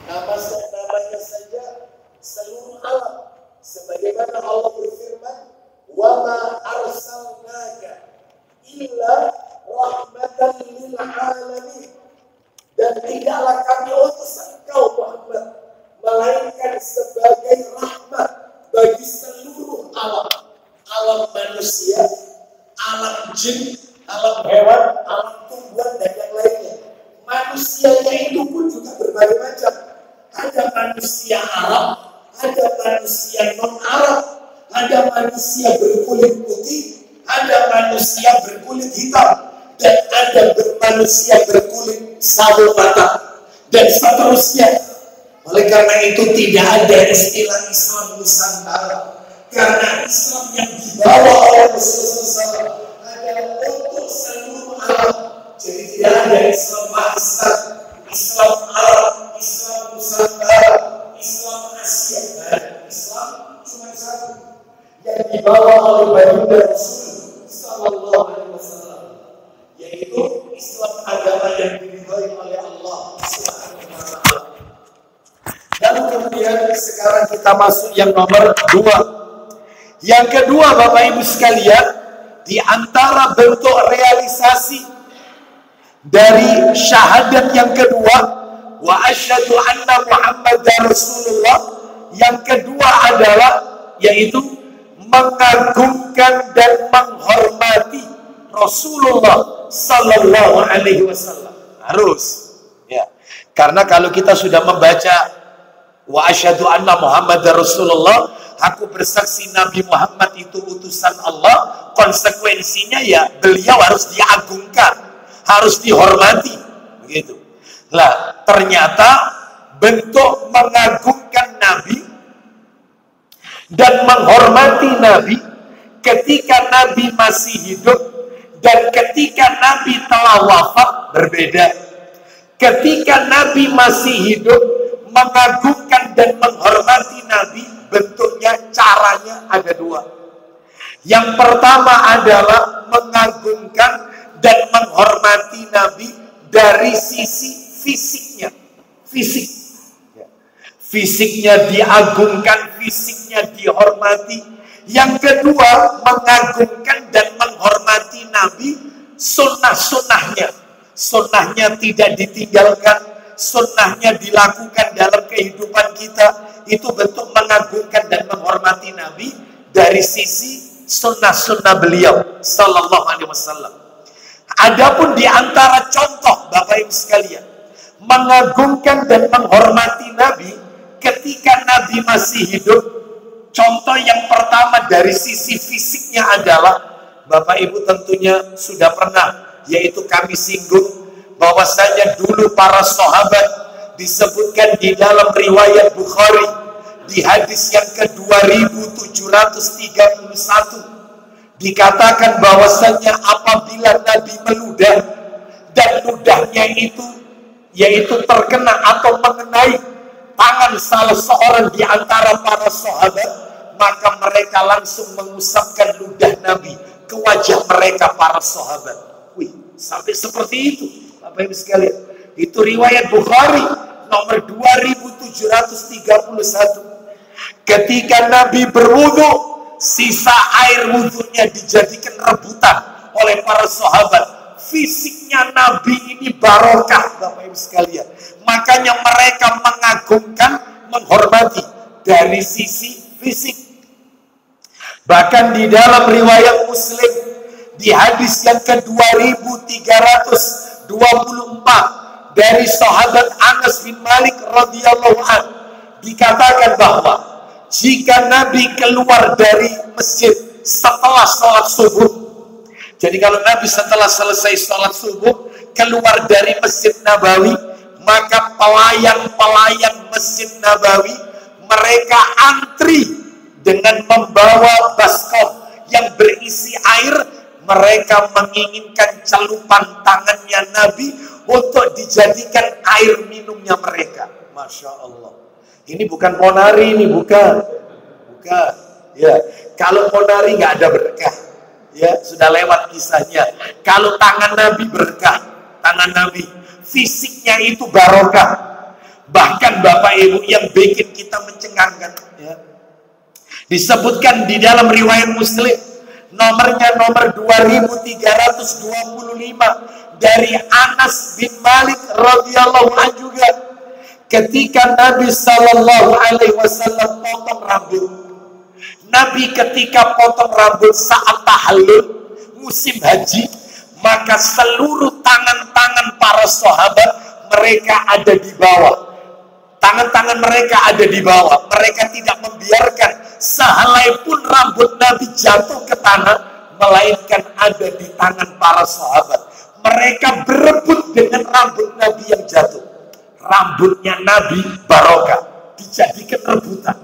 Namanya saja seluruh alam. Sebagaimana Allah berfirman, "Wa ma arsalnaka illa rahmatan lil alamin." Dan tidaklah kami utus engkau Muhammad melainkan sebagai rahmat bagi seluruh alam. Alam manusia, alam jin, alam hewan, alam tumbuhan dan yang lainnya. Manusianya itu pun juga berbagai macam. Ada manusia Arab, ada manusia non-Arab, ada manusia berkulit putih, ada manusia berkulit hitam, dan ada manusia berkulit sawo mata, dan seterusnya. Oleh karena itu tidak ada istilah Islam Nusantara, karena Islam yang dibawa oleh Rasulullah SAW adalah untuk seluruh alam. Jadi tidak ada Islam Pakistan, Islam Arab, Islam Nusantara, Islam Asia. Nah, Islam cuma satu yang dibawa oleh baginda Rasul Sallallahu Alaihi Wasallam, yaitu Islam agama yang diridhai oleh Allah Subhanahu wa Ta'ala. Lalu kemudian sekarang kita masuk yang nomor 2. Yang kedua, Bapak Ibu sekalian, di antara bentuk realisasi dari syahadat yang kedua, wa asyhadu anna Muhammadar Rasulullah, yang kedua adalah yaitu mengagungkan dan menghormati Rasulullah Sallallahu Alaihi Wasallam. Harus, ya. Karena kalau kita sudah membaca wa asyhadu anna Muhammadar Rasulullah, aku bersaksi Nabi Muhammad itu utusan Allah, konsekuensinya ya beliau harus diagungkan, harus dihormati, begitu. Lah, ternyata bentuk mengagungkan Nabi dan menghormati Nabi ketika Nabi masih hidup dan ketika Nabi telah wafat berbeda. Ketika Nabi masih hidup, mengagungkan dan menghormati Nabi bentuknya, caranya ada 2. Yang pertama adalah mengagungkan dan menghormati Nabi dari sisi fisiknya. Fisiknya diagungkan, fisiknya dihormati. Yang kedua, mengagungkan dan menghormati Nabi sunnah-sunnahnya. Sunnahnya tidak ditinggalkan, sunnahnya dilakukan dalam kehidupan kita. Itu bentuk mengagungkan dan menghormati Nabi dari sisi sunnah-sunnah beliau Sallallahu Alaihi Wasallam. Adapun di antara contoh Bapak Ibu sekalian, mengagungkan dan menghormati Nabi ketika Nabi masih hidup, contoh yang pertama dari sisi fisiknya adalah, Bapak Ibu tentunya sudah pernah, yaitu kami singgung bahwasanya dulu para sahabat disebutkan di dalam riwayat Bukhari di hadis yang ke-2731 dikatakan bahwasanya apabila Nabi meludah dan ludahnya itu yaitu terkena atau mengenai tangan salah seorang di antara para sahabat, maka mereka langsung mengusapkan ludah Nabi ke wajah mereka para sahabat. Wih, sampai seperti itu Bapak Ibu sekalian. Itu riwayat Bukhari nomor 2731. Ketika Nabi berwudu, sisa air wudunya dijadikan rebutan oleh para sahabat. Fisiknya Nabi ini barokah Bapak Ibu sekalian. Makanya mereka mengagungkan, menghormati dari sisi fisik. Bahkan di dalam riwayat Muslim di hadis yang ke-2324 dari sahabat Anas bin Malik radhiyallahu anhu dikatakan bahwa jika Nabi keluar dari masjid setelah sholat subuh, jadi kalau Nabi setelah selesai sholat subuh keluar dari Masjid Nabawi, maka pelayan-pelayan Masjid Nabawi mereka antri dengan membawa baskom yang berisi air. Mereka menginginkan celupan tangannya Nabi untuk dijadikan air minumnya mereka. Masya Allah. Ini bukan ponari, ini bukan. Ya, kalau ponari nggak ada berkah. Ya, sudah lewat kisahnya. Kalau tangan Nabi berkah, tangan Nabi fisiknya itu barokah. Bahkan Bapak Bapak Ibu, yang bikin kita mencengangkan ya. Disebutkan di dalam riwayat Muslim, nomornya nomor 2325 dari Anas bin Malik radhiyallahu anhu juga, ketika Nabi sallallahu alaihi wasallam potong rambut. Nabi ketika potong rambut saat tahallul musim haji, maka seluruh tangan-tangan para sahabat mereka ada di bawah. Tangan-tangan mereka ada di bawah. Mereka tidak membiarkan sehelai pun rambut Nabi jatuh ke tanah, melainkan ada di tangan para sahabat. Mereka berebut dengan rambut Nabi yang jatuh. Rambutnya Nabi barokah, dijadikan rebutan.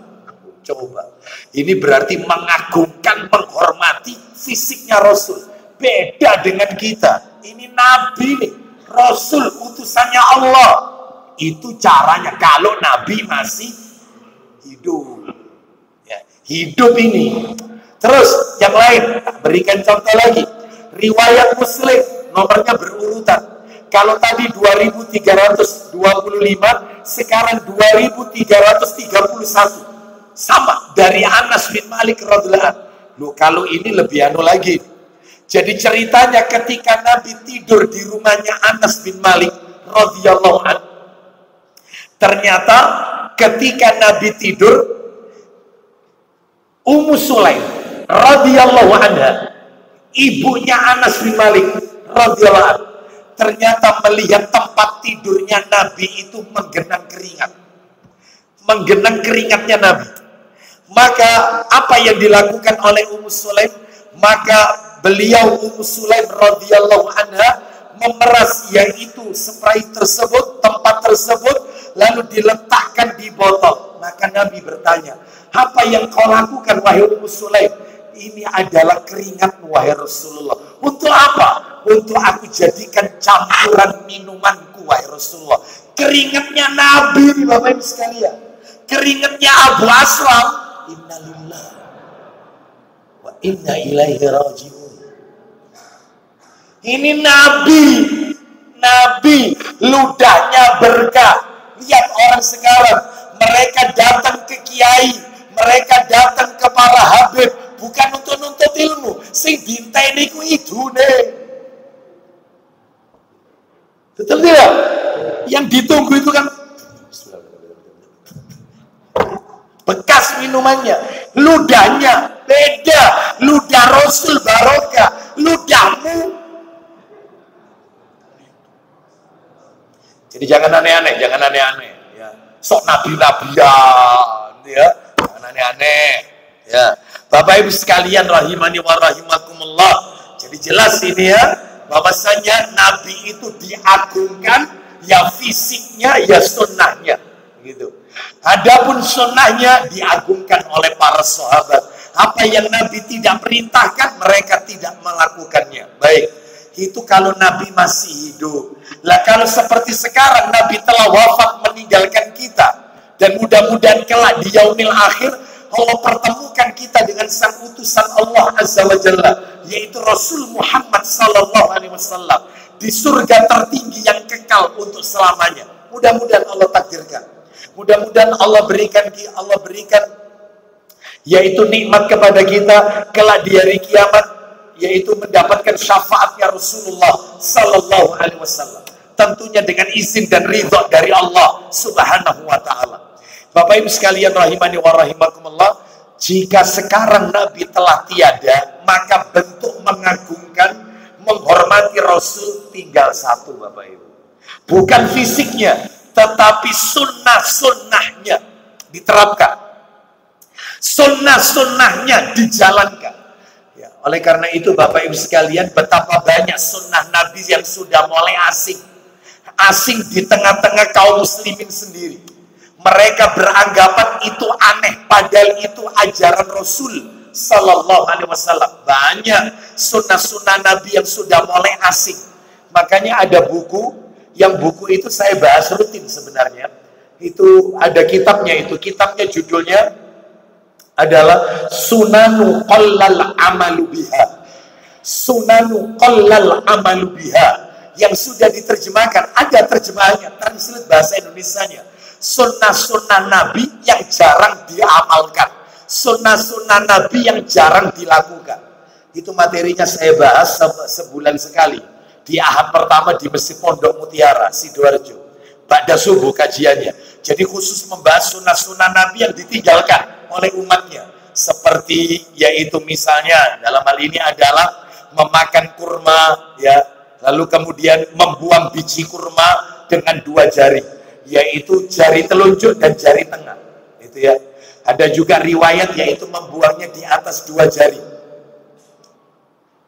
Coba, ini berarti mengagungkan, menghormati fisiknya Rasul. Beda dengan kita. Ini Nabi nih, Rasul utusannya Allah. Itu caranya kalau Nabi masih hidup ya, hidup ini. Terus yang lain, berikan contoh lagi. Riwayat Muslim, nomornya berurutan. Kalau tadi 2325, sekarang 2331. Sama dari Anas bin Malik radhiyallahu anhu. Loh, kalau ini lebih anu lagi. Jadi ceritanya ketika Nabi tidur di rumahnya Anas bin Malik radhiyallahu anhu, ternyata ketika Nabi tidur, Ummu Sulaim radhiyallahu anha, ibunya Anas bin Malik radhiyallahu anhu, ternyata melihat tempat tidurnya Nabi itu menggenang keringat. Menggenang keringatnya Nabi. Maka apa yang dilakukan oleh Ummu Sulaim? Maka beliau Ummu Sulaim radhiyallahu anha memeras yaitu spray tersebut, tempat tersebut, lalu diletakkan di botol. Maka Nabi bertanya, apa yang kau lakukan wahai Ummu Sulaim? Ini adalah keringat wahai Rasulullah. Untuk apa? Untuk aku jadikan campuran minumanku wahai Rasulullah. Keringatnya Nabi, Bapak Ibu sekalian. Keringatnya Abu Aslam. Innalillah wa inna ilaihi raji'un. Ini Nabi ludahnya berkah. Lihat orang sekarang, mereka datang ke kiai, mereka datang ke para habib, bukan untuk nuntut ilmu, sing dinten iku idune. Betul tidak? Yang ditunggu itu kan bekas minumannya, ludahnya beda, ludah Rasul barokah, ludahmu. Jadi jangan aneh-aneh, ya. Sok nabi-nabian, ya. Jangan aneh-aneh, ya. Bapak Ibu sekalian rahimani wa rahimakumullah. Jadi jelas ini ya, bahwasanya Nabi itu diagungkan, ya fisiknya, ya sunnahnya, gitu. Adapun sunnahnya diagungkan oleh para sahabat. Apa yang Nabi tidak perintahkan, mereka tidak melakukannya. Baik, itu kalau Nabi masih hidup. Lah kalau seperti sekarang Nabi telah wafat meninggalkan kita, dan mudah-mudahan kelak di yaumil akhir Allah pertemukan kita dengan sang utusan Allah Azza wa Jalla, yaitu Rasul Muhammad sallallahu alaihi wasallam di surga tertinggi yang kekal untuk selamanya. Mudah-mudahan Allah takdirkan. Mudah-mudahan Allah berikan yaitu nikmat kepada kita kelak di hari kiamat, yaitu mendapatkan syafaatnya Rasulullah sallallahu alaihi wasallam. Tentunya dengan izin dan ridha dari Allah Subhanahu wa taala. Bapak Ibu sekalian rahimani wa rahimakumullah, jika sekarang Nabi telah tiada, maka bentuk mengagungkan, menghormati Rasul tinggal satu, Bapak Ibu. Bukan fisiknya, tetapi sunnah-sunnahnya diterapkan. Sunnah-sunnahnya dijalankan. Ya, oleh karena itu Bapak Ibu sekalian, betapa banyak sunnah Nabi yang sudah mulai asing. Asing di tengah-tengah kaum muslimin sendiri. Mereka beranggapan itu aneh, padahal itu ajaran Rasul sallallahu alaihi wasallam. Banyak sunnah-sunnah Nabi yang sudah mulai asing. Makanya ada buku, yang buku itu saya bahas rutin sebenarnya. Itu ada kitabnya, itu kitabnya judulnya adalah Sunanu Qallal Amalu Biha. Sunanu Qallal Amalu Biha, yang sudah diterjemahkan, ada terjemahannya, translate bahasa Indonesianya. sunnah-sunnah Nabi yang jarang diamalkan, sunnah-sunnah Nabi yang jarang dilakukan. Itu materinya saya bahas sebulan sekali di Ahad pertama di Masjid Pondok Mutiara, Sidoarjo. Pada subuh kajiannya. Jadi khusus membahas sunnah-sunnah Nabi yang ditinggalkan oleh umatnya. Seperti yaitu misalnya dalam hal ini adalah memakan kurma, ya, lalu kemudian membuang biji kurma dengan 2 jari, yaitu jari telunjuk dan jari tengah. Itu ya. Ada juga riwayat yaitu membuangnya di atas 2 jari.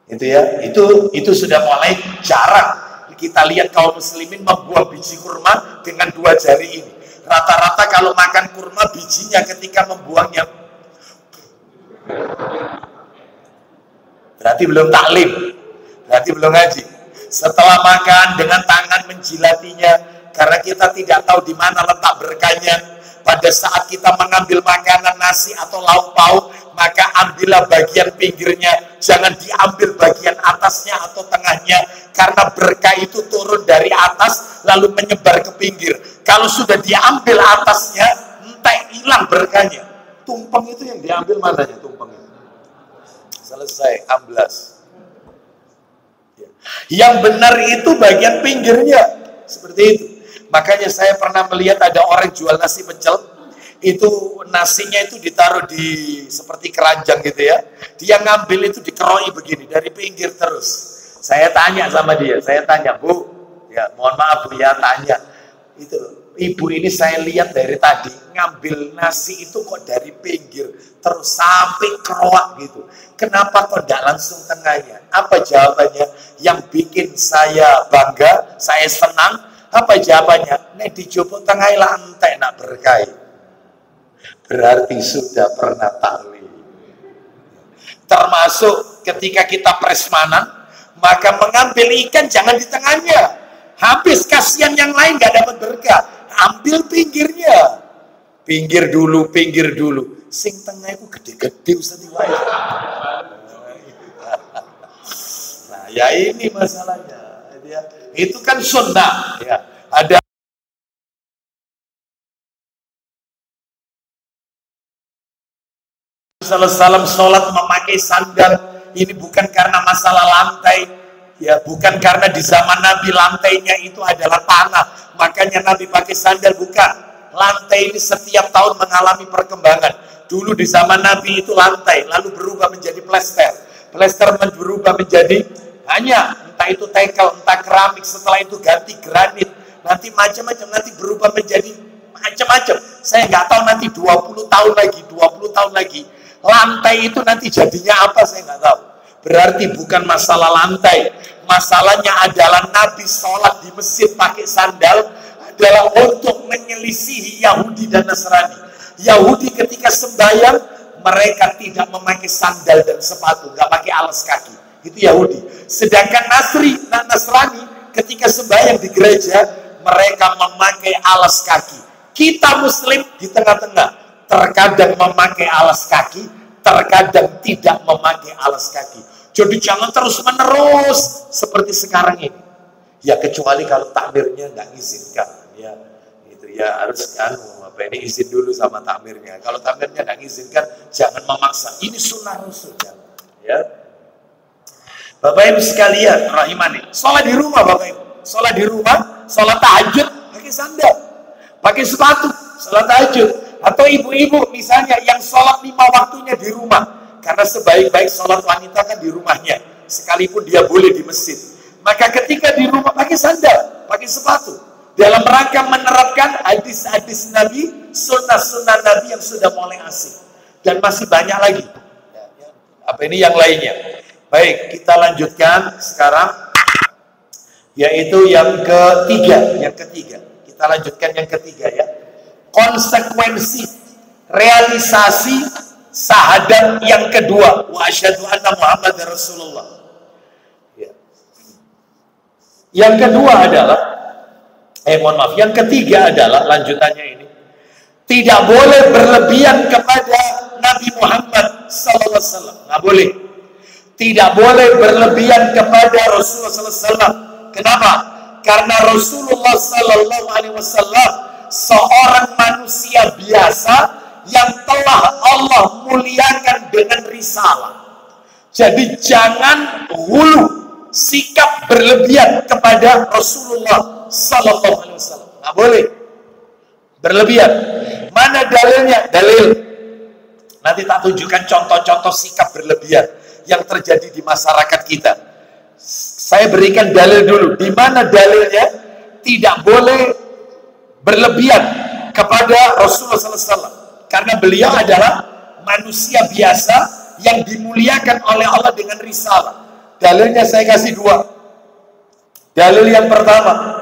Itu ya. Itu sudah mulai jarang kita lihat kaum muslimin membuang biji kurma dengan 2 jari ini. Rata-rata kalau makan kurma bijinya ketika membuangnya berarti belum taklim, berarti belum ngaji. Setelah makan dengan tangan menjilatinya, karena kita tidak tahu di mana letak berkahnya. Pada saat kita mengambil makanan nasi atau lauk pauk, maka ambillah bagian pinggirnya, jangan diambil bagian atasnya atau tengahnya, karena berkah itu turun dari atas lalu menyebar ke pinggir. Kalau sudah diambil atasnya, entah hilang berkahnya. Tumpeng itu yang diambil mananya tumpeng itu? Selesai, amblas. Yang benar itu bagian pinggirnya, seperti itu. Makanya saya pernah melihat ada orang jual nasi pecel, itu nasinya itu ditaruh di seperti keranjang gitu ya. Dia ngambil itu dikeroi begini dari pinggir terus. Saya tanya sama dia, saya tanya, Bu, ya mohon maaf Bu ya, tanya. Itu ibu ini saya lihat dari tadi ngambil nasi itu kok dari pinggir terus sampai keroak gitu. Kenapa kok tidak langsung tengahnya? Apa jawabannya? Yang bikin saya bangga, saya senang. Apa jawabannya? Nek dijupuk tengah lantai nak berkah. Berarti sudah pernah taklim. Termasuk ketika kita prasmanan, maka mengambil ikan jangan di tengahnya. Habis kasihan yang lain gak dapat berkah. Ambil pinggirnya. Pinggir dulu, pinggir dulu. Sing tengah itu gede-gede Ustaz Iwai. Nah, ya ini masalahnya. Itu kan sunnah, ya. Ada Salam sholat memakai sandal. Ini bukan karena masalah lantai, ya, bukan karena di zaman Nabi lantainya itu adalah tanah, makanya Nabi pakai sandal, bukan. Lantai ini setiap tahun mengalami perkembangan. Dulu di zaman Nabi itu lantai, lalu berubah menjadi plester. Plester berubah menjadi hanya entah itu tekel, entah keramik, setelah itu ganti granit, nanti macam-macam, nanti berubah menjadi macam-macam. Saya nggak tahu nanti 20 tahun lagi, lantai itu nanti jadinya apa, saya nggak tahu. Berarti bukan masalah lantai, masalahnya adalah Nabi sholat di masjid pakai sandal adalah untuk menyelisihi Yahudi dan Nasrani. Yahudi ketika sembahyang, mereka tidak memakai sandal dan sepatu, nggak pakai alas kaki. Itu Yahudi. Sedangkan Nasrani ketika sembahyang di gereja, mereka memakai alas kaki. Kita Muslim di tengah-tengah, terkadang memakai alas kaki, terkadang tidak memakai alas kaki. Jadi jangan terus-menerus seperti sekarang ini. Ya kecuali kalau takmirnya nggak izinkan, ya itu ya harus ini izin dulu sama takmirnya. Kalau takmirnya nggak izinkan, jangan memaksa. Ini sunnah Rasul, ya. Bapak Ibu sekalian, rahimani, sholat di rumah Bapak Ibu, sholat di rumah, sholat tahajud pakai sandal, pakai sepatu, sholat tahajud. Atau ibu-ibu misalnya yang sholat 5 waktunya di rumah, karena sebaik-baik sholat wanita kan di rumahnya, sekalipun dia boleh di masjid. Maka ketika di rumah pakai sandal, pakai sepatu, dalam rangka menerapkan hadis-hadis Nabi, sunnah-sunnah Nabi yang sudah mulai asing. Dan masih banyak lagi. Apa ini yang lainnya? Baik, kita lanjutkan sekarang, yaitu yang ketiga. Kita lanjutkan yang ketiga ya. Konsekuensi realisasi syahadat yang kedua, wa asyhadu anna Muhammadar Rasulullah. Ya. Yang kedua adalah yang ketiga adalah lanjutannya ini. Tidak boleh berlebihan kepada Nabi Muhammad sallallahu alaihi wasallam. Enggak boleh. Tidak boleh berlebihan kepada Rasulullah sallallahu alaihi wasallam. Kenapa? Karena Rasulullah sallallahu alaihi wasallam seorang manusia biasa yang telah Allah muliakan dengan risalah. Jadi jangan hulu sikap berlebihan kepada Rasulullah Sallallahu Alaihi Wasallam. Nggak boleh berlebihan. Mana dalilnya? Dalil. Nanti tak tunjukkan contoh-contoh sikap berlebihan yang terjadi di masyarakat kita. Saya berikan dalil dulu. Di mana dalilnya tidak boleh berlebihan kepada Rasulullah SAW? Karena beliau adalah manusia biasa yang dimuliakan oleh Allah dengan risalah. Dalilnya saya kasih dua. Dalil yang pertama,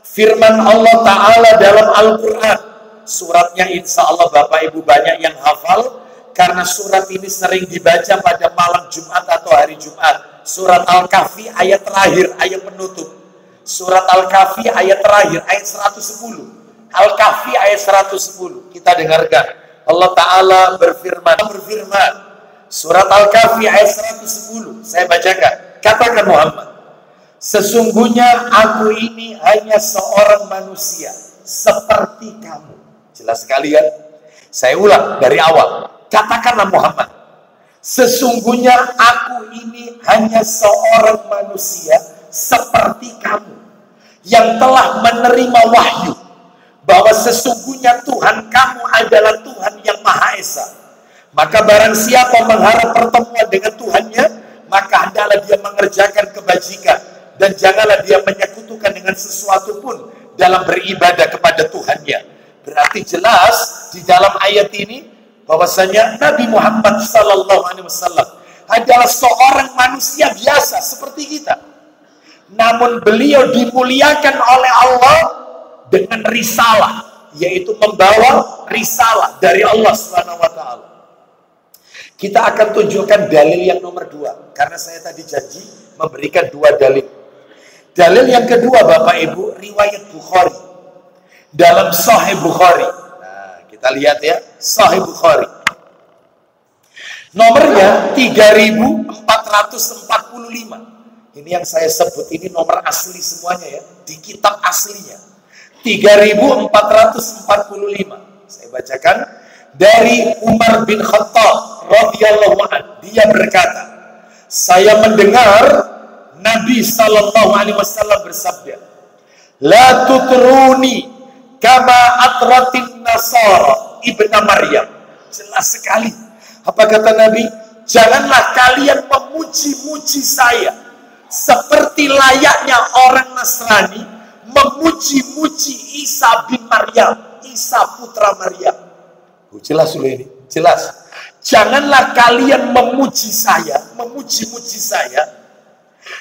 firman Allah Ta'ala dalam Al-Quran. Suratnya insya Allah Bapak Ibu banyak yang hafal, karena surat ini sering dibaca pada malam Jumat atau hari Jumat. Surat Al-Kahfi ayat terakhir, ayat penutup. Surat Al-Kahfi ayat terakhir, ayat 110. Al-Kahfi ayat 110. Kita dengarkan. Allah Ta'ala berfirman. Surat Al-Kahfi ayat 110. Saya bacakan. Katakan Muhammad, sesungguhnya aku ini hanya seorang manusia seperti kamu. Jelas sekali kan? Saya ulang dari awal. Katakanlah Muhammad, sesungguhnya aku ini hanya seorang manusia seperti kamu yang telah menerima wahyu bahwa sesungguhnya Tuhan kamu adalah Tuhan yang Maha Esa. Maka barang siapa mengharap pertemuan dengan Tuhannya, maka hendaklah dia mengerjakan kebajikan dan janganlah dia menyekutukan dengan sesuatu pun dalam beribadah kepada Tuhannya. Berarti jelas di dalam ayat ini bahwasanya Nabi Muhammad Sallallahu Alaihi Wasallam adalah seorang manusia biasa seperti kita. Namun beliau dimuliakan oleh Allah dengan risalah, yaitu membawa risalah dari Allah Subhanahu Wa Taala. Kita akan tunjukkan dalil yang nomor 2, karena saya tadi janji memberikan 2 dalil. Dalil yang kedua Bapak Ibu, riwayat Bukhari dalam Sahih Bukhari. Nah, kita lihat ya, Sahih Bukhari. Nomornya 3445. Ini yang saya sebut ini nomor asli semuanya ya, di kitab aslinya. 3445. Saya bacakan dari Umar bin Khattab radhiyallahu anhu. Dia berkata, saya mendengar Nabi Sallallahu Alaihi Wasallam bersabda, la tutruni kama atratin nasara ibna Maryam. Jelas sekali. Apa kata Nabi? Janganlah kalian memuji-muji saya seperti layaknya orang Nasrani memuji-muji Isa bin Maryam, Isa putra Maryam. Jelas dulu ini, jelas. Janganlah kalian memuji saya, memuji-muji saya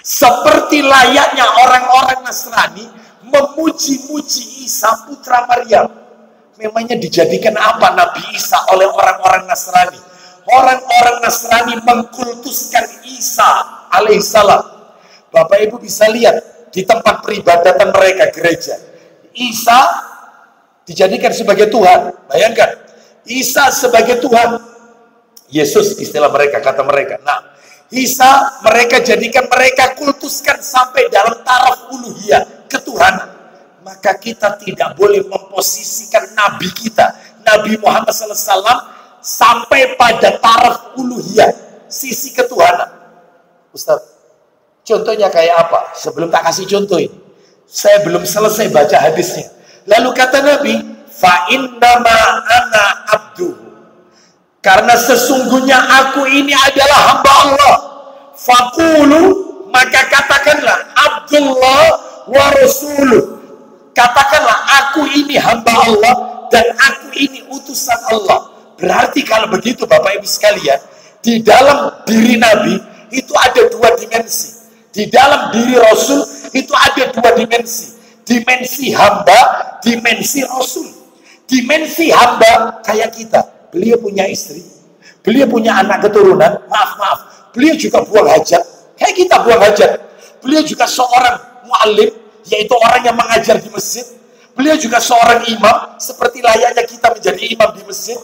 seperti layaknya orang-orang Nasrani memuji-muji Isa putra Maryam. Memangnya dijadikan apa Nabi Isa oleh orang-orang Nasrani? Orang-orang Nasrani mengkultuskan Isa alaihissalam. Bapak Ibu bisa lihat di tempat peribadatan mereka, gereja. Isa dijadikan sebagai Tuhan. Bayangkan, Isa sebagai Tuhan. Yesus istilah mereka, kata mereka. Nah, Isa mereka jadikan, mereka kultuskan sampai dalam taraf uluhiyah, ketuhanan. Maka kita tidak boleh memposisikan Nabi kita, Nabi Muhammad SAW, sampai pada taraf uluhiyah, sisi ketuhanan. Ustaz, contohnya kayak apa? Sebelum tak kasih contoh ini, saya belum selesai baca hadisnya. Lalu kata Nabi, fa innama ana abduhu, karena sesungguhnya aku ini adalah hamba Allah. Faqulu, maka katakanlah Abdullah wa rasuluh. Katakanlah aku ini hamba Allah dan aku ini utusan Allah. Berarti kalau begitu Bapak Ibu sekalian, di dalam diri Nabi itu ada 2 dimensi. Di dalam diri Rasul itu ada 2 dimensi. Dimensi hamba, dimensi Rasul. Dimensi hamba kayak kita. Beliau punya istri, beliau punya anak keturunan, maaf, beliau juga buang hajat, kayak kita buang hajat. Beliau juga seorang mu'allim, yaitu orang yang mengajar di masjid. Beliau juga seorang imam, seperti layaknya kita menjadi imam di masjid.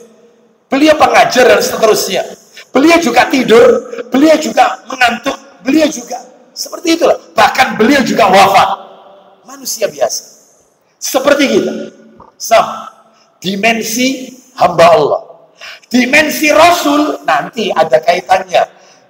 Beliau pengajar dan seterusnya. Beliau juga tidur, beliau juga mengantuk, beliau juga seperti itulah. Bahkan beliau juga wafat. Manusia biasa, seperti kita. Sama. Dimensi hamba Allah. Dimensi Rasul nanti ada kaitannya.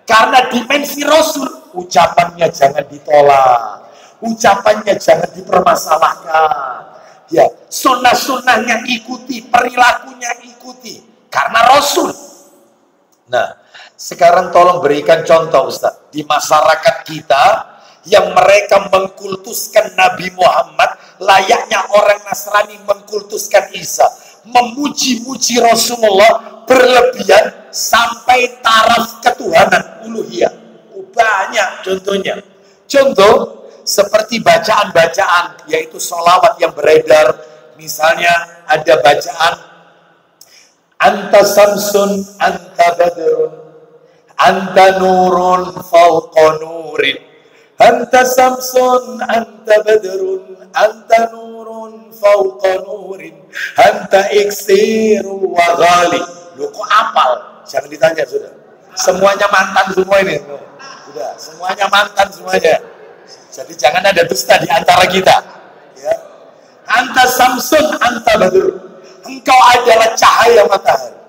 Karena dimensi Rasul, ucapannya jangan ditolak. Ucapannya jangan dipermasalahkan. Ya, sunnah-sunnahnya ikuti, perilakunya ikuti. Karena Rasul. Nah, sekarang tolong berikan contoh Ustaz. Di masyarakat kita yang mereka mengkultuskan Nabi Muhammad, layaknya orang Nasrani mengkultuskan Isa. Memuji-muji Rasulullah berlebihan sampai taraf ketuhanan uluhiyah. Banyak contohnya. Contoh seperti bacaan-bacaan, yaitu sholawat yang beredar. Misalnya ada bacaan Anta samsun, anta badrun, anta nurun fawqa nurin. Anta samsun, anta badrun, anta nurun fawqa nurin. Anta iksiru wa ghali. Loh kok apal? Jangan ditanya sudah. Semuanya mantan semua ini. Sudah, semuanya mantan semuanya. Jadi jangan ada dusta di antara kita. Ya. Anta samsun, anta badrun. Engkau adalah cahaya matahari.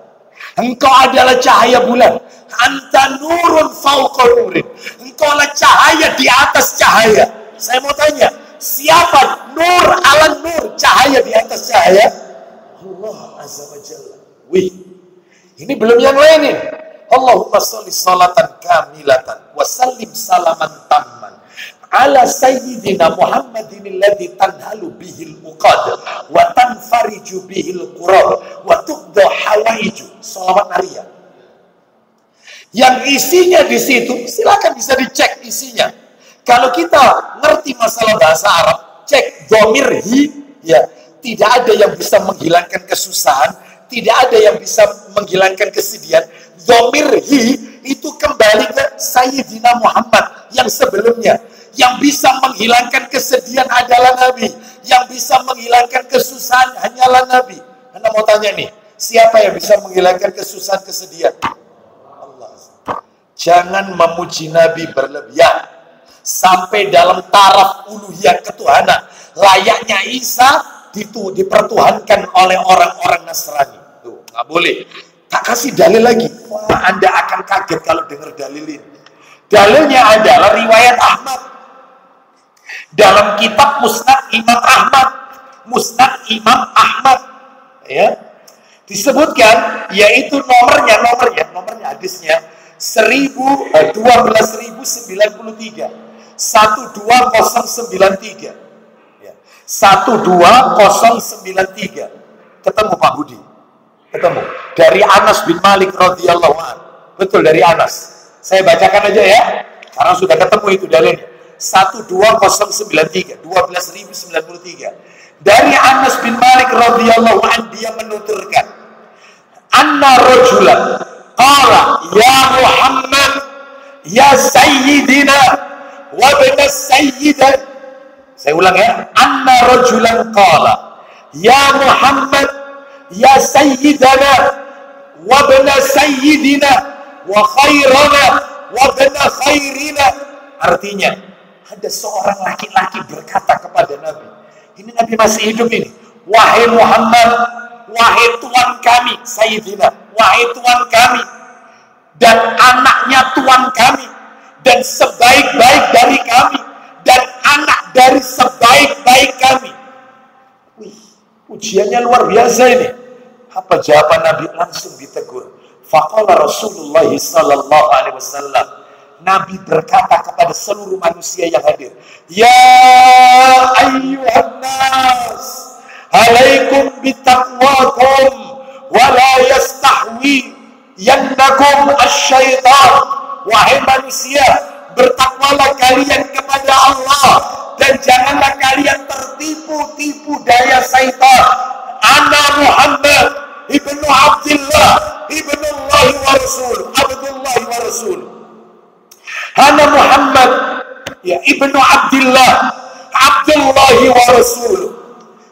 Engkau adalah cahaya bulan. Anta nurun fawqa nurin. Engkau adalah cahaya di atas cahaya. Saya mau tanya, siapa nur ala nur, cahaya di atas cahaya? Allah Azza wa Jalla. Wih, ini belum yang lain ini. Allahumma sholli sholatan kamilatan wa sallim salaman tamman ala sayyidina Muhammadin alladhi tanhalu bihil uqad wa tanfariju bihil qurab wa tuqda hawaiju. Sholawat Maria yang isinya di situ, silakan bisa dicek isinya. Kalau kita ngerti masalah bahasa Arab, cek dhamir hi, ya, tidak ada yang bisa menghilangkan kesusahan, tidak ada yang bisa menghilangkan kesedihan. Dhamir hi itu kembali ke Sayyidina Muhammad yang sebelumnya. Yang bisa menghilangkan kesedihan adalah Nabi. Yang bisa menghilangkan kesusahan hanyalah Nabi. Anda mau tanya nih, siapa yang bisa menghilangkan kesusahan, kesedihan? Allah. Jangan memuji Nabi berlebihan sampai dalam taraf uluhiyah ketuhanan. Layaknya Isa dipertuhankan oleh orang-orang Nasrani. Tuh, nggak boleh. Tak kasih dalil lagi. Wah, Anda akan kaget kalau dengar dalil ini. Dalilnya adalah riwayat Ahmad. Dalam kitab Musnad Imam Ahmad, Musnad Imam Ahmad, ya, disebutkan, yaitu nomornya hadisnya 12.093, 12093, ya, 12093. Ketemu Pak Budi, ketemu dari Anas bin Malik radhiyallahu anhu, betul dari Anas. Saya bacakan aja ya, karena sudah ketemu itu dalilnya. 12093, 12.093. Dari Anas bin Malik radhiyallahu anhu, dia menuturkan, anna rajulan qala ya Muhammad ya sayyidina wa ibn sayyidan. Saya ulang ya, anna rajulan qala ya Muhammad ya sayyidana wa ibn sayyidina wa khairana wa ibn khairina. Artinya, ada seorang laki-laki berkata kepada Nabi, ini Nabi masih hidup ini, wahai Muhammad, wahai Tuhan kami, Sayyidina, wahai Tuhan kami, dan anaknya Tuhan kami, dan sebaik-baik dari kami, dan anak dari sebaik-baik kami. Wih, ujiannya luar biasa ini. Apa jawaban Nabi? Langsung ditegur. Faqala Rasulullah sallallahu alaihi wasallam, Nabi berkata kepada seluruh manusia yang hadir, ya ayyuhan nas, alaikum bitaqwakum wa la yastahwi yannakum asyaitan. Wahai manusia, bertakwalah kalian kepada Allah dan janganlah kalian tertipu-tipu daya syaitan. Ana Muhammad ibnu Abdullah ibnu Allah wa Rasul, Abdullah wa Rasul. Ana Muhammad ya ibnu Abdullah, Abdullah wa Rasul.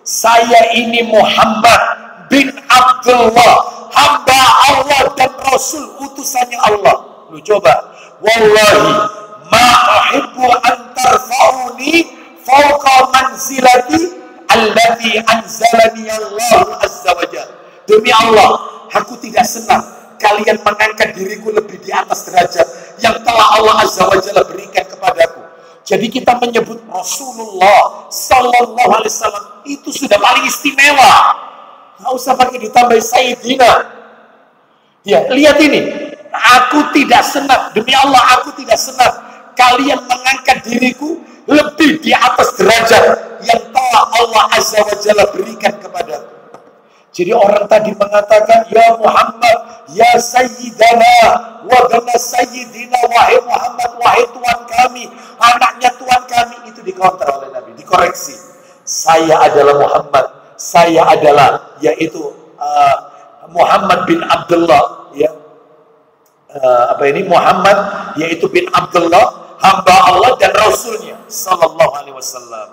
Saya ini Muhammad bin Abdullah, hamba Allah dan Rasul, utusannya Allah. Lu coba, wallahi ma uhibbu an tarfa'uni fawqa manzilati allati anzalani Allah azza wa jalla. Demi Allah, aku tidak senang kalian mengangkat diriku lebih di atas derajat yang telah Allah azza wa jalla berikan kepadaku. Jadi kita menyebut Rasulullah sallallahu alaihi wasallam itu sudah paling istimewa. Nggak usah pakai ditambah Sayyidina. Ya, lihat ini. Aku tidak senang, demi Allah aku tidak senang kalian mengangkat diriku lebih di atas derajat yang telah Allah azza wa jalla berikan kepadaku. Jadi orang tadi mengatakan, ya Muhammad, ya Sayyidana, wa bana Sayyidina, wahai Muhammad, wahai Tuhan kami, anaknya Tuhan kami. Itu dikonter oleh Nabi, dikoreksi. Saya adalah Muhammad, saya adalah, yaitu Muhammad bin Abdullah, ya. Muhammad, yaitu bin Abdullah, hamba Allah dan Rasulnya, sallallahu alaihi wasallam.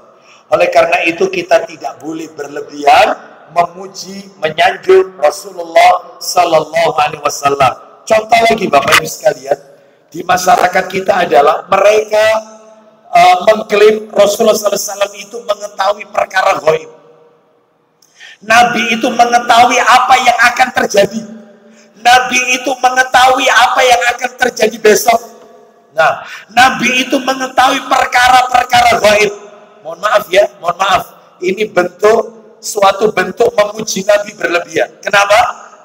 Oleh karena itu kita tidak boleh berlebihan memuji, menyanjung Rasulullah sallallahu alaihi wasallam. Contoh lagi Bapak Ibu sekalian, di masyarakat kita adalah mereka mengklaim Rasulullah sallallahu alaihi wasallam itu mengetahui perkara gaib. Nabi itu mengetahui apa yang akan terjadi. Nabi itu mengetahui apa yang akan terjadi besok. Nah, Nabi itu mengetahui perkara-perkara gaib. Mohon maaf ya, mohon maaf. Ini suatu bentuk memuji Nabi berlebihan. Kenapa?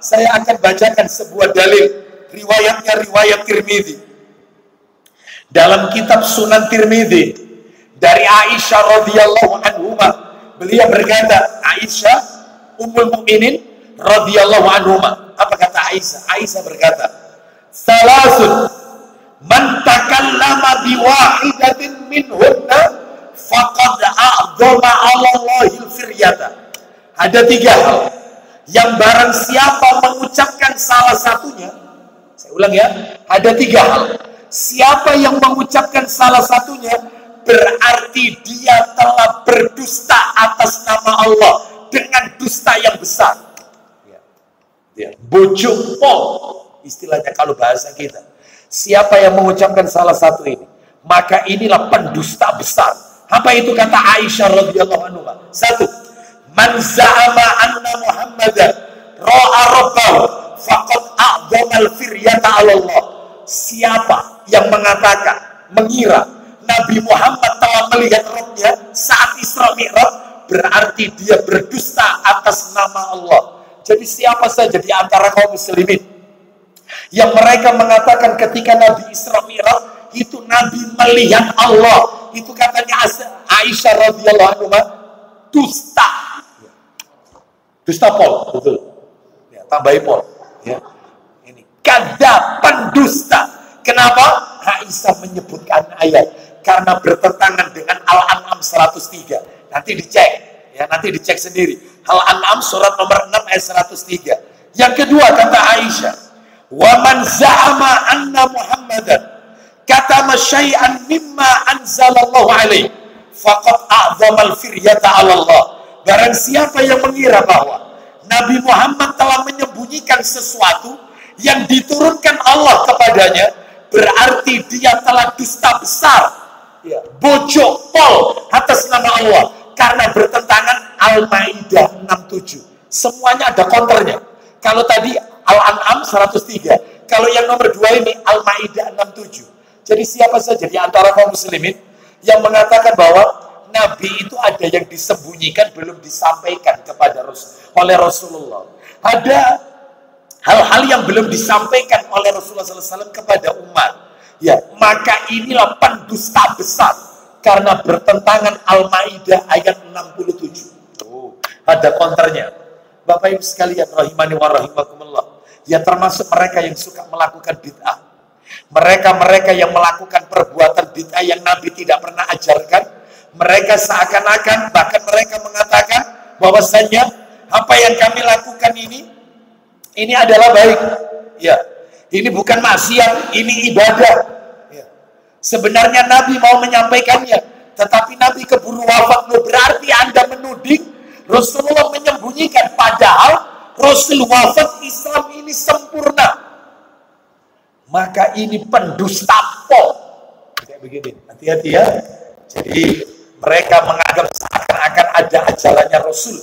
Saya akan bacakan sebuah dalil. Riwayatnya riwayat Tirmidzi. Dalam kitab Sunan Tirmidzi dari Aisyah radhiyallahu anha, beliau berkata, Aisyah Ummul Mukminin radhiyallahu anha. Apa kata Aisyah? Aisyah berkata, salasun man takallama biwahidatin minhunna faqad a'dhama 'ala Allahil firyata. Ada 3 hal yang barang siapa mengucapkan salah satunya, saya ulang ya, ada 3 hal. Siapa yang mengucapkan salah satunya berarti dia telah berdusta atas nama Allah dengan dusta yang besar. Ya, bojong pol istilahnya kalau bahasa kita. Siapa yang mengucapkan salah satu ini, maka inilah pendusta besar. Apa itu kata Aisyah radhiyallahu anha? 1. Man za'ama anna Muhammadan ra'a rabbahu faqad a'dhama al-firyata 'ala Allah. Siapa yang mengatakan, mengira Nabi Muhammad telah melihat Rabbnya saat Isra Mi'raj, berarti dia berdusta atas nama Allah. Jadi siapa saja di antara kaum muslimin yang mereka mengatakan ketika Nabi Isra Mi'raj itu Nabi melihat Allah, itu katanya Aisyah radhiyallahu anha dusta. Dusta pol, betul. Ya, tambahi pol. Ya. Ini kadzab, pendusta. Kenapa? Aisyah menyebutkan ayat karena bertentangan dengan Al-An'am 103. Nanti dicek. Ya, nanti dicek sendiri. Al-An'am surat nomor 6 ayat 103. Yang kedua kata Aisyah, wa man za'ama anna Muhammadan katama syai'an mimma anzalallahu alaihi faqad a'dhama al-firyata 'ala Allah. Barang siapa yang mengira bahwa Nabi Muhammad telah menyembunyikan sesuatu yang diturunkan Allah kepadanya, berarti dia telah dusta besar, ya, bojok pol atas nama Allah. Karena bertentangan Al-Maidah 67. Semuanya ada counternya. Kalau tadi Al-An'am 103. Kalau yang nomor 2 ini Al-Maidah 67. Jadi siapa saja di antara kaum muslimin yang mengatakan bahwa Nabi itu ada yang disembunyikan, belum disampaikan kepada oleh Rasulullah. Ada hal-hal yang belum disampaikan oleh Rasulullah SAW kepada umat. Ya, maka inilah pendusta besar. Karena bertentangan Al-Maidah ayat 67. Ada konternya. Bapak Ibu sekalian, rahimani wa rahimakumullah. Ya, termasuk mereka yang suka melakukan bid'ah. Mereka-mereka yang melakukan perbuatan bid'ah yang Nabi tidak pernah ajarkan. Mereka seakan-akan, bahkan mereka mengatakan bahwasanya apa yang kami lakukan ini adalah baik. Ya, ini bukan maksiat, ini ibadah. Sebenarnya Nabi mau menyampaikannya, tetapi Nabi keburu wafat. Berarti Anda menuding Rasulullah menyembunyikan, padahal Rasul wafat Islam ini sempurna. Maka ini pendusta pol. Kayak begini, hati-hati ya. Jadi Mereka menganggap seakan-akan ada ajarannya Rasul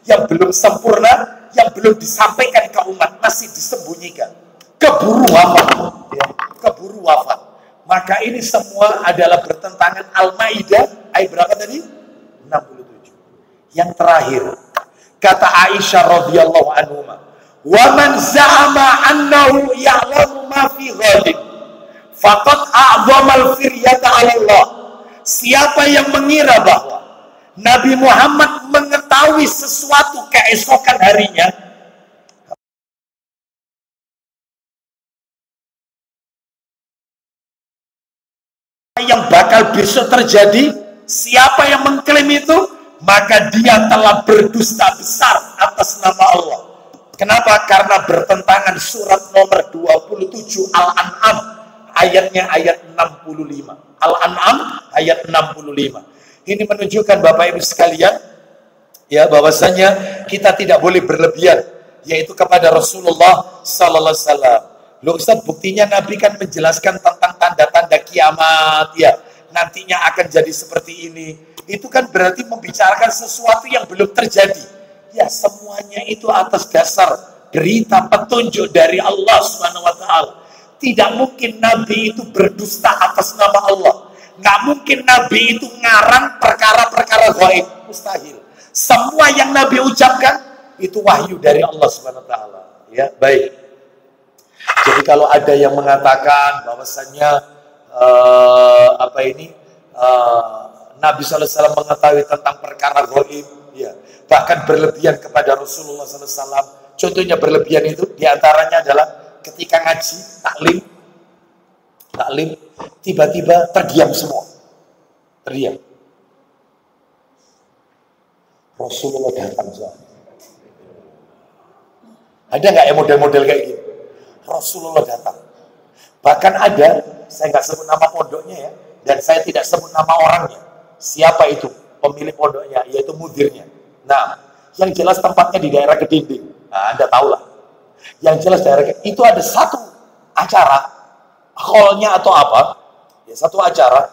yang belum sempurna, yang belum disampaikan ke umat, masih disembunyikan. Keburu wafat, ya, keburu wafat. Maka ini semua adalah bertentangan. Al-Maidah ayat berapa tadi? 67. Yang terakhir, kata Aisyah radhiyallahu anha, "Wa man za'ama annahu ya'lamu ma fi ghadin, faqad a'zamal firyata 'ala Allah." Siapa yang mengira bahwa Nabi Muhammad mengetahui sesuatu keesokan harinya, yang bakal besok terjadi, siapa yang mengklaim itu, maka dia telah berdusta besar atas nama Allah. Kenapa? Karena bertentangan surat nomor 27 Al-An'am, ayatnya ayat 65. Al-An'am ayat 65. Ini menunjukkan Bapak Ibu sekalian, ya, bahwasanya kita tidak boleh berlebihan, yaitu kepada Rasulullah sallallahu alaihi wasallam. Loh Ustaz, buktinya Nabi kan menjelaskan tentang tanda-tanda kiamat, ya, nantinya akan jadi seperti ini. Itu kan berarti membicarakan sesuatu yang belum terjadi. Ya, semuanya itu atas dasar berita petunjuk dari Allah Subhanahu wa taala. Tidak mungkin Nabi itu berdusta atas nama Allah. Nggak mungkin Nabi itu ngarang perkara-perkara gaib. Mustahil. Semua yang Nabi ucapkan itu wahyu dari Allah Subhanahu wa taala. Ya, baik. Jadi kalau ada yang mengatakan bahwasannya Nabi sallallahu alaihi wasallam mengetahui tentang perkara gaib, ya, bahkan berlebihan kepada Rasulullah sallallahu alaihi wasallam. Contohnya berlebihan itu diantaranya adalah ketika ngaji, taklim, tiba-tiba terdiam semua. Terdiam. Rasulullah datang. Ada nggak ya model-model kayak gitu? Rasulullah datang. Bahkan ada, saya nggak sebut nama pondoknya ya, dan saya tidak sebut nama orangnya. Siapa itu pemilik pondoknya, yaitu mudirnya. Nah, yang jelas tempatnya di daerah Kedinding. Nah, Anda tahulah. Yang jelas daerah itu ada satu acara, hallnya atau apa, ya, satu acara,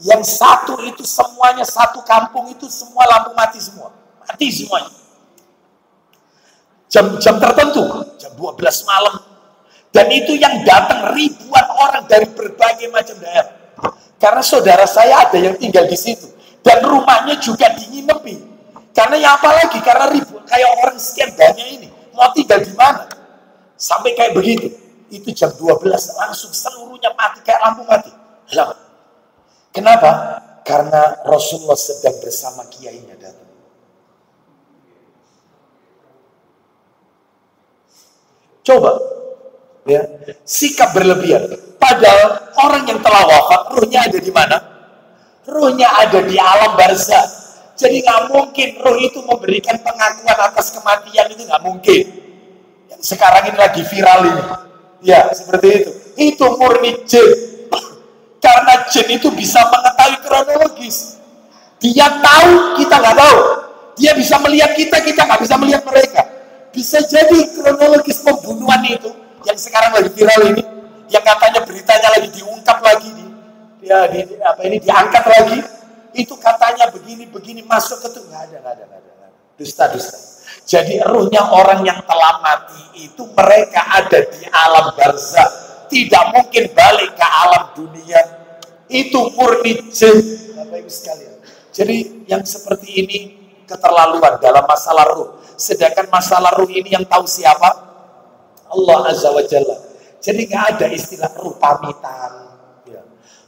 yang satu itu semuanya, satu kampung itu semua lampu mati semua. Mati semuanya. Jam-jam tertentu, jam 12 malam. Dan itu yang datang ribuan orang dari berbagai macam daerah. Karena saudara saya ada yang tinggal di situ. Dan rumahnya juga dinginepi. Karena ya apalagi, karena ribuan, kayak orang sekian banyak ini. Mau tinggal di mana? Sampai kayak begitu. Itu jam 12, langsung seluruhnya mati, kayak lampu mati. Lah. Kenapa? Karena Rasulullah sedang bersama kiainya datang. Coba. Ya, sikap berlebihan. Padahal orang yang telah wafat, ruhnya ada di mana? Ruhnya ada di alam barzah. Jadi nggak mungkin ruh itu memberikan pengakuan atas kematian, itu nggak mungkin. Yang sekarang ini lagi viral ini. Ya, seperti itu. Itu murni jin. Karena jin itu bisa mengetahui kronologis. Dia tahu, kita nggak tahu. Dia bisa melihat kita nggak bisa melihat mereka. Bisa jadi kronologis pembunuhan itu yang sekarang lagi viral ini, yang katanya beritanya lagi diungkap lagi, diangkat lagi, itu katanya begini masuk ke itu nggak ada, dusta. Jadi ruhnya orang yang telah mati itu mereka ada di alam barzah, tidak mungkin balik ke alam dunia, itu murni jin. Bapak Ibu sekalian, jadi yang seperti ini keterlaluan dalam masalah ruh. Sedangkan masalah ruh ini yang tahu siapa? Allah Azza wa Jalla. Jadi nggak ada istilah ruh pamitan, ya,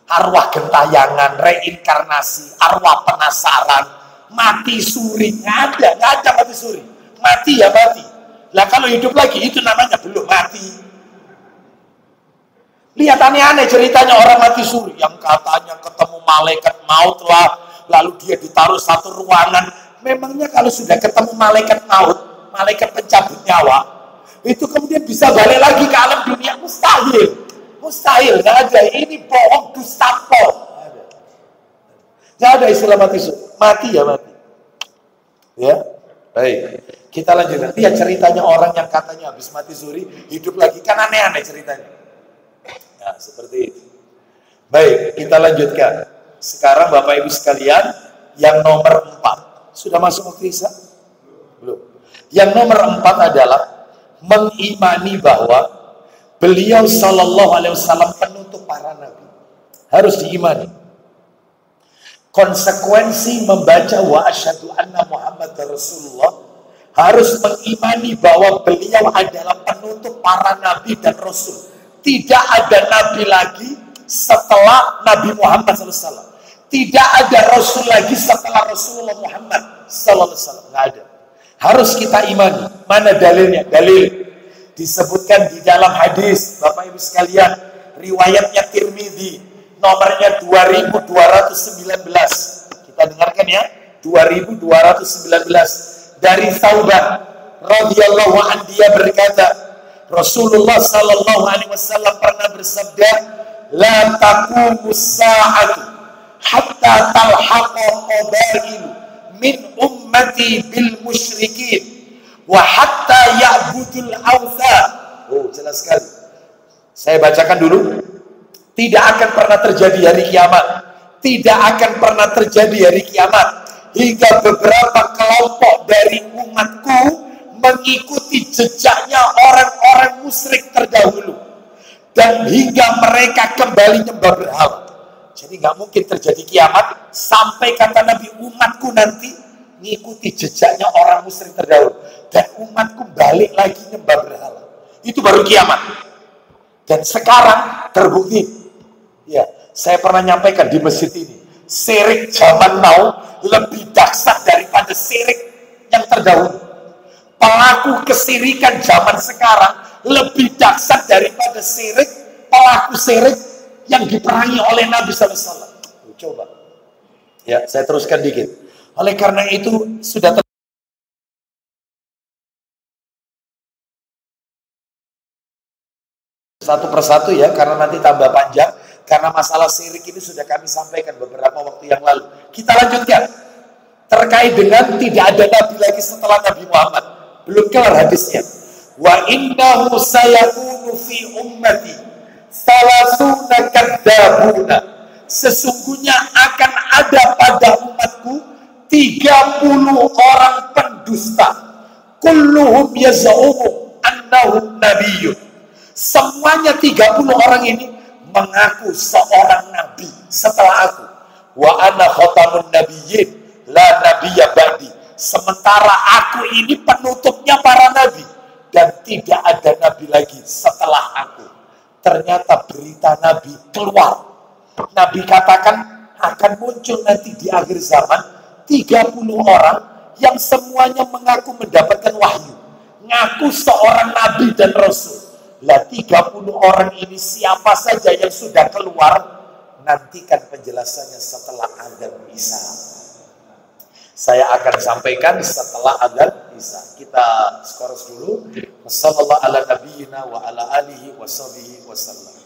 arwah gentayangan, reinkarnasi, arwah penasaran, mati suri, nggak ada mati suri. Mati ya mati. Lah kalau hidup lagi itu namanya belum mati. Lihat aneh-aneh ceritanya orang mati suri yang katanya ketemu malaikat maut lah, lalu dia ditaruh satu ruangan. Memangnya kalau sudah ketemu malaikat maut, malaikat pencabut nyawa, itu kemudian bisa balik lagi ke alam dunia? Mustahil, nggak ada. Ini bohong, dusta pol. Nggak ada istilah mati suri. Mati ya mati. Ya, baik. Kita lanjutkan. Lihat ceritanya orang yang katanya habis mati suri hidup lagi, kan aneh-aneh ceritanya. Ya, seperti itu. Baik, kita lanjutkan. Sekarang Bapak Ibu sekalian, Yang nomor 4. Sudah masuk waktu Isya? Belum. Yang nomor 4 adalah mengimani bahwa beliau sallallahu alaihi wasallam penutup para nabi. Harus diimani. Konsekuensi membaca wa asyhadu anna Muhammad Rasulullah, harus mengimani bahwa beliau adalah penutup para nabi dan rasul. Tidak ada nabi lagi setelah Nabi Muhammad SAW. Tidak ada rasul lagi setelah Rasulullah Muhammad SAW. Nggak ada. Harus kita imani. Mana dalilnya? Dalil disebutkan di dalam hadis, Bapak Ibu sekalian, riwayatnya Tirmidzi, nomornya 2219. Kita dengarkan ya, 2219. Dari Thauban radhiyallahu anhu, dia berkata, Rasulullah sallallahu alaihi wasallam pernah bersabda, la taqumus sa'atu hatta talhaqa qabail min ummati bil musyrikin wa hatta ya'budul awthan. Oh, jelas sekali. Saya bacakan dulu. Tidak akan pernah terjadi hari kiamat. Tidak akan pernah terjadi hari kiamat hingga beberapa kelompok dari umatku mengikuti jejaknya orang-orang musyrik terdahulu, dan hingga mereka kembali nyembah berhala. Jadi nggak mungkin terjadi kiamat sampai kata Nabi, umatku nanti ngikuti jejaknya orang musyrik terdahulu dan umatku balik lagi nyembah berhala. Itu baru kiamat. Dan sekarang terbukti. Ya, saya pernah nyampaikan di masjid ini, syirik zaman now lebih dahsyat daripada syirik yang terdahulu. Pelaku kesirikan zaman sekarang lebih dahsyat daripada syirik, pelaku syirik yang diperangi oleh Nabi SAW. Coba. Ya, saya teruskan dikit. Oleh karena itu sudah satu persatu ya, karena nanti tambah panjang. Karena masalah syirik ini sudah kami sampaikan beberapa waktu yang lalu. Kita lanjutkan. Terkait dengan tidak ada nabi lagi setelah Nabi Muhammad. Belum kelar hadisnya. Wa innahu sayakunu fi ummati salasuna kadzabuna. Sesungguhnya akan ada pada umatku 30 orang pendusta. Kulluhum yaz'umu annahu nabiyyun. Semuanya 30 orang ini mengaku seorang nabi setelah aku. Wa ana khatamun nabiyyin la nabiyya ba'di. Sementara aku ini penutupnya para nabi dan tidak ada nabi lagi setelah aku. Ternyata berita nabi keluar. Nabi katakan akan muncul nanti di akhir zaman 30 orang yang semuanya mengaku mendapatkan wahyu, ngaku seorang nabi dan rasul. Lah 30 orang ini siapa saja yang sudah keluar, nantikan penjelasannya setelah adzan Isya. Saya akan sampaikan setelah adzan Isya. Kita skors dulu. Wassallallahu ala nabiyyina wa ala alihi wa sahbihi wasallam.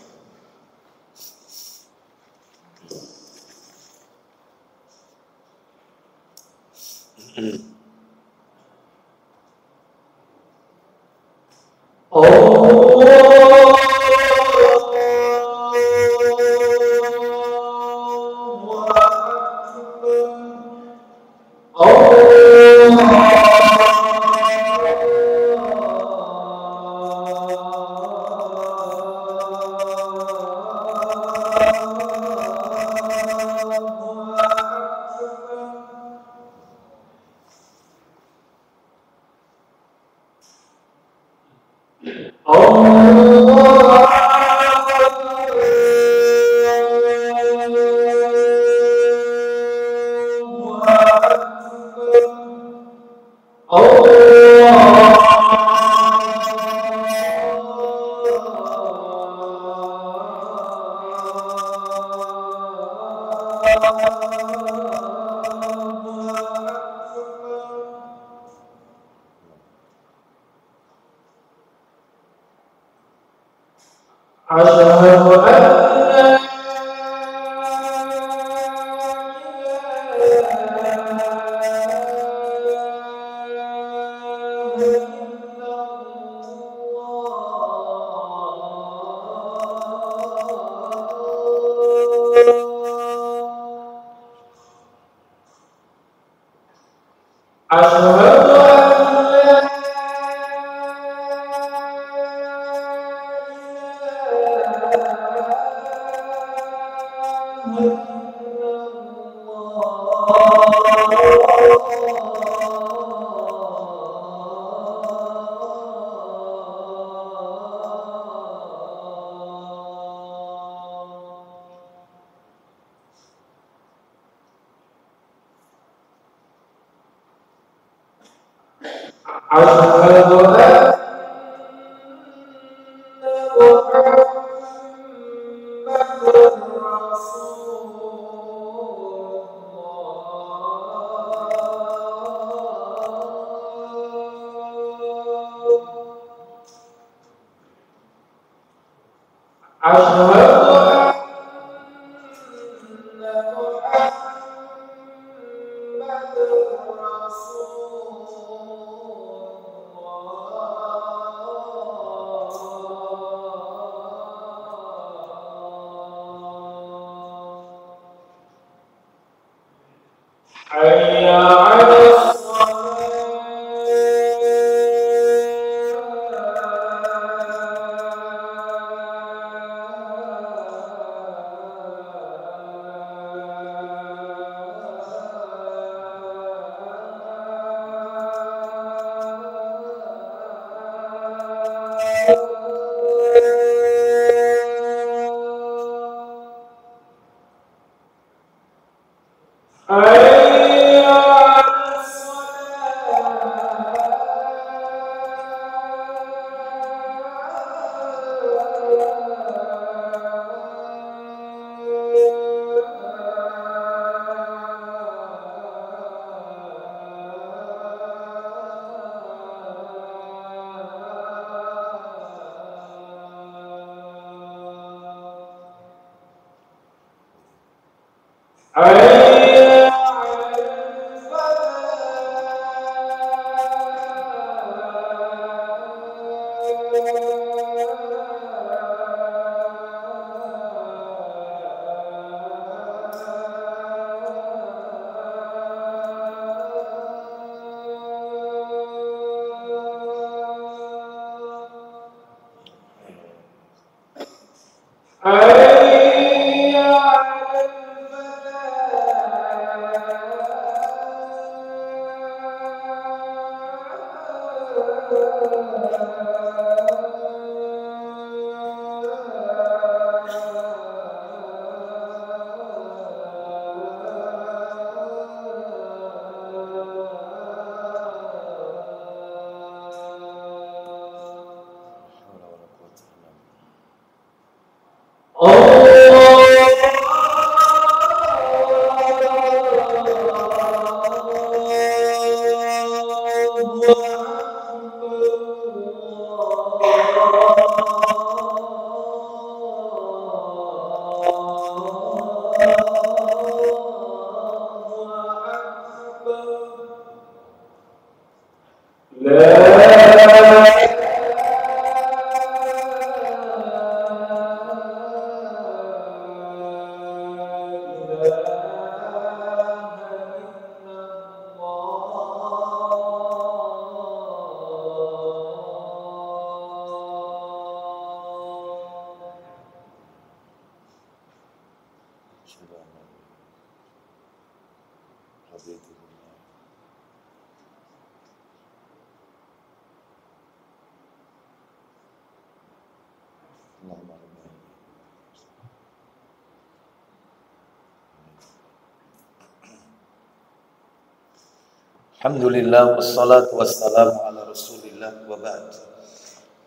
Alhamdulillah wassalatu wassalamu ala Rasulillah wa ba'd.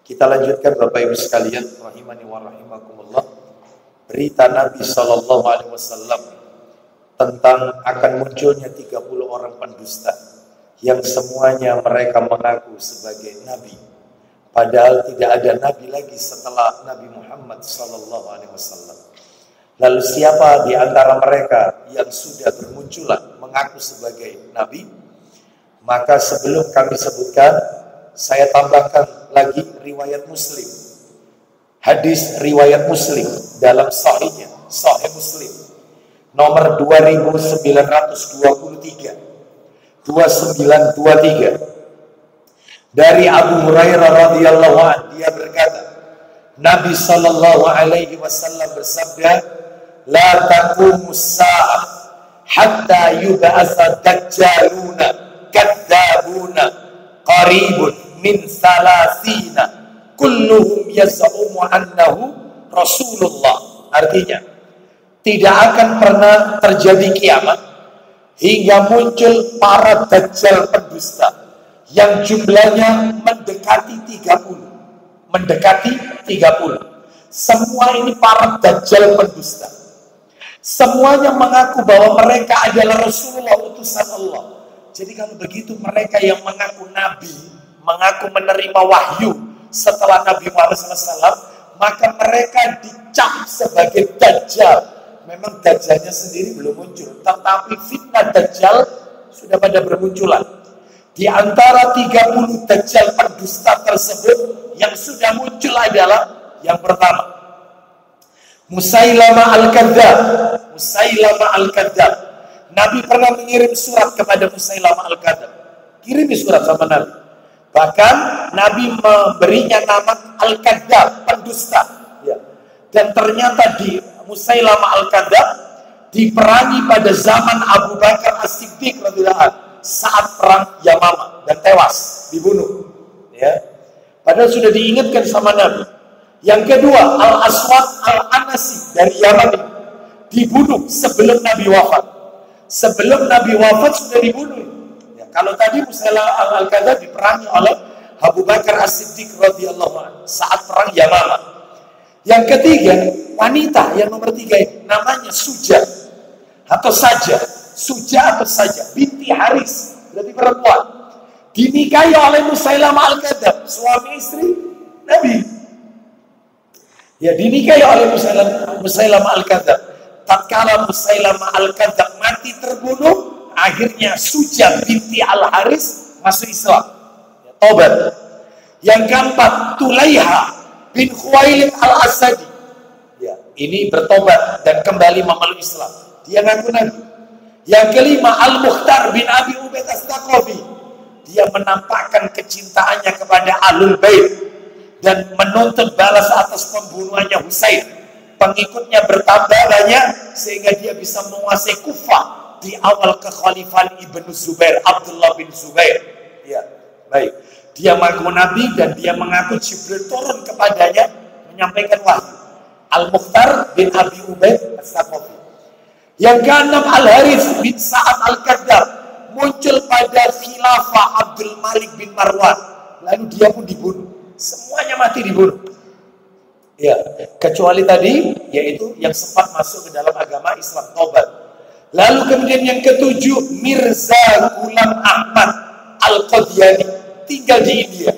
Kita lanjutkan Bapak Ibu sekalian rahimani wa rahimakumullah. Berita Nabi sallallahu alaihi wasallam tentang akan munculnya 30 orang pendusta yang semuanya mereka mengaku sebagai nabi. Padahal tidak ada nabi lagi setelah Nabi Muhammad sallallahu alaihi wasallam. Lalu siapa di antara mereka yang sudah bermunculan mengaku sebagai nabi? Maka sebelum kami sebutkan, saya tambahkan lagi riwayat Muslim. Hadis riwayat Muslim dalam sahihnya, Sahih Muslim nomor 2923 2923. Dari Abu Hurairah radhiyallahu anhu, dia berkata, Nabi sallallahu alaihi wasallam bersabda, la taqumus sa'ah hatta yub'atsa dajjaluna kadzabuna qaribun min salasina kulluhum yaz'umu annahu Rasulullah. Artinya, tidak akan pernah terjadi kiamat hingga muncul para dajjal pendusta yang jumlahnya mendekati 30. Mendekati 30. Semua ini para dajjal pendusta. Semuanya mengaku bahwa mereka adalah Rasulullah, utusan Allah. Jadi kalau begitu mereka yang mengaku nabi, mengaku menerima wahyu setelah Nabi Muhammad SAW, maka mereka dicap sebagai dajjal. Memang dajjalnya sendiri belum muncul, tetapi fitnah dajjal sudah pada bermunculan. Di antara 30 dajjal pendusta tersebut yang sudah muncul adalah yang pertama, Musailamah al-Kadzdzab. Musailamah al-Kadzdzab. Nabi pernah mengirim surat kepada Musailamah al-Kadzdzab. Kirimi surat sama Nabi. Bahkan Nabi memberinya nama al-Kadzdzab, pendusta. Ya. Dan ternyata di Musailamah al-Kadzdzab diperangi pada zaman Abu Bakar As-Siddiq radhiyallahu anhu saat perang Yamamah dan tewas, dibunuh. Ya. Padahal sudah diingatkan sama Nabi. Yang kedua, Al-Aswad Al-Anasi dari Yaman dibunuh sebelum Nabi wafat. Sebelum Nabi wafat sudah dibunuh. Ya, kalau tadi Musailamah al-Kadzdzab diperangi oleh Abu Bakar As-Siddiq radhiyallahu anhu saat perang Yamamah. Yang ketiga, wanita yang nomor 3 ini namanya Suja atau Saja. Suja atau Saja binti Haris, berarti perempuan. Dinikahi oleh Musailamah al-Kadzdzab, suami istri Nabi. Ya, dinikahi oleh Musailamah al-Kadzdzab. Tatkala Musailamah al-Kadzdzab mati terbunuh, akhirnya Suja binti Al-Haris masuk Islam. Ya, tobat. Yang keempat, Tulaiha bin Khuwailid al-Asadi. Ya, ini bertobat dan kembali memeluk Islam. Dia ngaku Nabi. Yang kelima, Al-Mukhtar bin Abi Ubaid As-Saqafi. Dia menampakkan kecintaannya kepada Ahlul Bait dan menuntut balas atas pembunuhannya Husain. Pengikutnya bertambah banyak sehingga dia bisa menguasai Kufah di awal kekhalifahan Ibnu Zubair, Abdullah bin Zubair. Ya, baik. Dia mengaku Nabi dan dia mengaku Jibril turun kepadanya menyampaikan wahyu. Al-Mukhtar bin Abi Ubaid As-Saqafi. Yang keenam, Al-Harits bin Sa'ad Al-Kadzdzab, muncul pada khilafah Abdul Malik bin Marwan. Lalu dia pun dibunuh. Semuanya mati dibunuh. Ya, kecuali tadi, yaitu yang sempat masuk ke dalam agama Islam, tobat. Lalu kemudian yang ketujuh, Mirza Ghulam Ahmad Al-Qadiani, tinggal di India.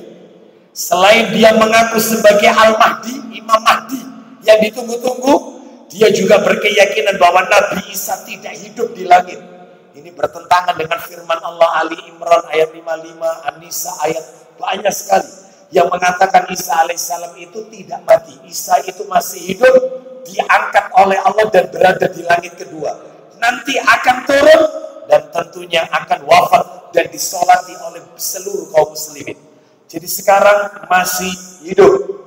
Selain dia mengaku sebagai Al-Mahdi, Imam Mahdi yang ditunggu-tunggu, dia juga berkeyakinan bahwa Nabi Isa tidak hidup di langit. Ini bertentangan dengan firman Allah Ali Imran ayat 55, An-Nisa ayat banyak sekali yang mengatakan Isa alaihissalam itu tidak mati. Isa itu masih hidup, diangkat oleh Allah dan berada di langit kedua. Nanti akan turun dan tentunya akan wafat dan disolati oleh seluruh kaum muslimin. Jadi sekarang masih hidup.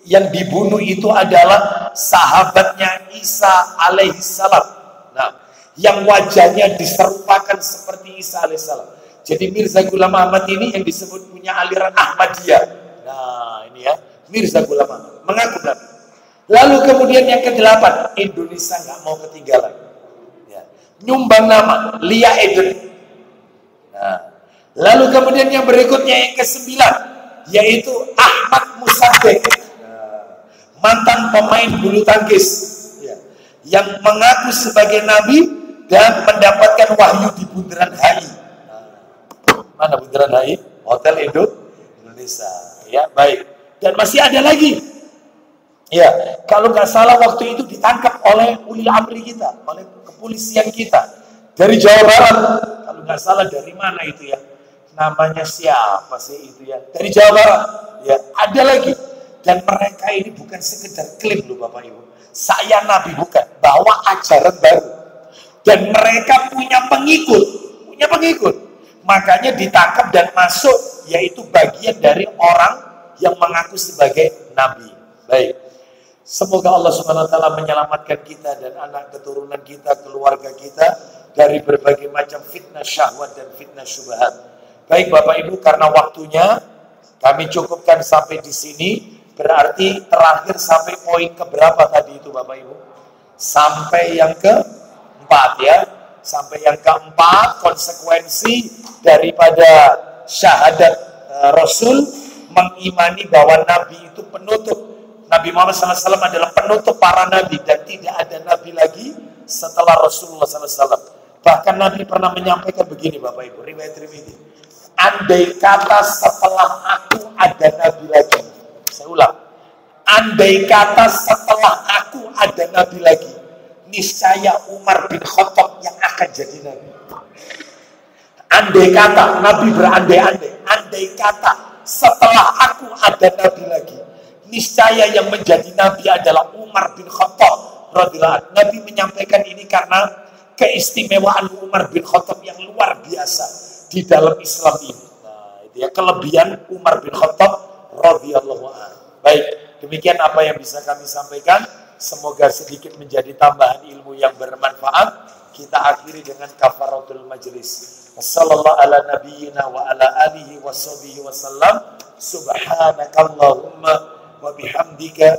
Yang dibunuh itu adalah sahabatnya Isa alaihissalam. Nah, yang wajahnya diserupakan seperti Isa alaihissalam. Jadi Mirza Ghulam Ahmad ini yang disebut punya aliran Ahmadiyah. Nah, ini ya, Mirza Ghulam Ahmad mengaku Nabi. Lalu kemudian yang ke-8, Indonesia nggak mau ketinggalan. Ya. Nyumbang nama Lia Eden. Nah, lalu kemudian yang berikutnya yang ke-9, yaitu Ahmad Musaddiq. Mantan pemain bulu tangkis ya, yang mengaku sebagai nabi dan mendapatkan wahyu di Bundaran HI. Mana Bundaran HI? Hotel Indonesia. Ya, baik. Dan masih ada lagi. Ya, kalau nggak salah waktu itu ditangkap oleh ulil amri kita, oleh kepolisian kita dari Jawa Barat. Kalau nggak salah dari mana itu ya? Namanya siapa sih itu ya? Dari Jawa Barat. Ya, ada lagi. Dan mereka ini bukan sekedar klaim loh Bapak Ibu. Saya Nabi bukan, bawa ajaran baru. Dan mereka punya pengikut. Makanya ditangkap dan masuk, yaitu bagian dari orang yang mengaku sebagai nabi. Baik. Semoga Allah Subhanahu wa taala menyelamatkan kita dan anak keturunan kita, keluarga kita dari berbagai macam fitnah syahwat dan fitnah syubhat. Baik Bapak Ibu, karena waktunya kami cukupkan sampai di sini. Berarti terakhir sampai poin keberapa tadi itu Bapak Ibu? Sampai yang keempat ya. Sampai yang keempat, konsekuensi daripada syahadat Rasul, mengimani bahwa Nabi itu penutup. Nabi Muhammad SAW adalah penutup para Nabi dan tidak ada Nabi lagi setelah Rasulullah SAW. Bahkan Nabi pernah menyampaikan begini Bapak Ibu, riwayat Tirmidzi. Andai kata setelah aku ada Nabi lagi. Saya ulang. Andai kata setelah aku ada Nabi lagi, niscaya Umar bin Khattab yang akan jadi Nabi. Andai kata, Nabi berandai-andai. Andai kata setelah aku ada Nabi lagi, niscaya yang menjadi Nabi adalah Umar bin Khattab radhiyallahu anhu. Nabi menyampaikan ini karena keistimewaan Umar bin Khattab yang luar biasa di dalam Islam ini. Nah, itu ya kelebihan Umar bin Khattab radhiyallahu anhu. Baik, demikian apa yang bisa kami sampaikan. Semoga sedikit menjadi tambahan ilmu yang bermanfaat. Kita akhiri dengan kafaratul majlis. Wassallallahu ala nabiyyina wa ala alihi wa sahbihi wa sallam. Subhanakallahumma wa bihamdika.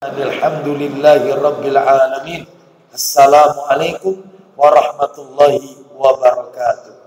Alhamdulillahi rabbil alamin. Assalamualaikum warahmatullahi wabarakatuh.